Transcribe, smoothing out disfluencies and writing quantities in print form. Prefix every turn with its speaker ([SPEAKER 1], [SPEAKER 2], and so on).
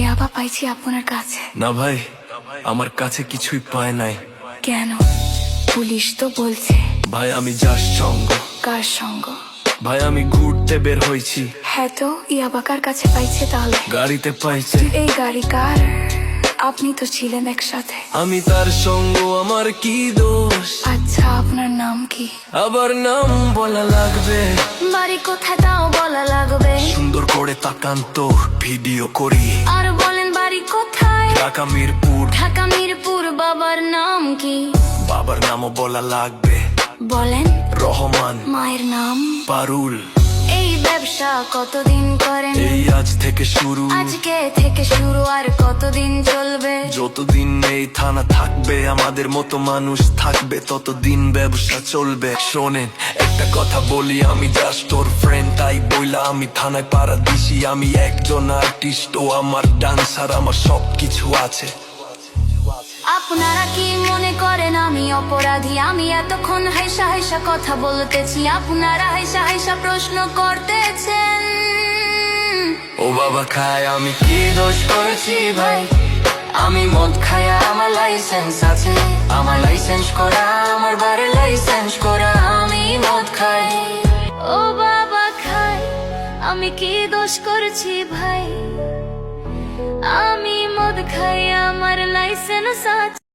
[SPEAKER 1] ইয়াবা পাইছি আপনার কাছে।
[SPEAKER 2] না ভাই, আমার কাছে কিছুই পায় নাই।
[SPEAKER 1] কেন? পুলিশ তো বলছে।
[SPEAKER 2] ভাই আমি যার সঙ্গ।
[SPEAKER 1] কার সঙ্গ?
[SPEAKER 2] ভাই আমি ঘুরতে বের হয়েছি।
[SPEAKER 1] হ্যাঁ তো ইয়াবা কার কাছে পাইছে তাহলে?
[SPEAKER 2] গাড়িতে পাইছে।
[SPEAKER 1] এই গাড়ি কার? আপনি তো ছিলেন একসাথে।
[SPEAKER 2] আমি তার সঙ্গ, আমার কি দোষ?
[SPEAKER 1] আচ্ছা আপনার নাম কি?
[SPEAKER 2] আবার নাম বলা লাগবে?
[SPEAKER 1] বাড়ি কোথায় তাও বলা লাগবে?
[SPEAKER 2] সুন্দর করে তাকান তো, ভিডিও করি।
[SPEAKER 1] আর বলেন বাড়ি কোথায়?
[SPEAKER 2] ঢাকা মিরপুর।
[SPEAKER 1] ঢাকা মিরপুর। বাবার নাম কি?
[SPEAKER 2] বাবার নামও বলা লাগবে।
[SPEAKER 1] বলেন।
[SPEAKER 2] রহমান।
[SPEAKER 1] মায়ের নাম?
[SPEAKER 2] পারুল।
[SPEAKER 1] এই ব্যবসা কতদিন করেন?
[SPEAKER 2] এই আজ থেকে শুরু।
[SPEAKER 1] আজকে থেকে শুরু, আর কতদিন চলবে?
[SPEAKER 2] যতদিন এই থানা থাকবে, আমাদের মতো মানুষ থাকবে, ততদিন ব্যবসা চলবে। শোনেন একটা কথা বলি, আমি জাস্ট তোর ফ্রেন্ড, তাই বইলা আমি থানায় পাড়া দিছি। আমি একজন আর্টিস্ট, ও আমার ডান্সার, আমার সবকিছু আছে।
[SPEAKER 1] আপনারা কি মনে করেন আমি অপরাধী? আমি এতক্ষণ হাইসা হাইসা কথা বলতেছি, আপনারা হাইসা হাইসা প্রশ্ন করতেছেন।
[SPEAKER 2] ও বাবা খায়, আমি কি দোষ করেছি ভাই?
[SPEAKER 1] আমি মদ খাই, আমার লাইসেন্স আছে। আমার লাইসেন্স করা, আমার বাড়ির লাইসেন্স করা। আমি মদ খাই। ও বাবা খাই, আমি কি দোষ করেছি ভাই? আমি মদ খাই, আমার লাইসেন্স আছে।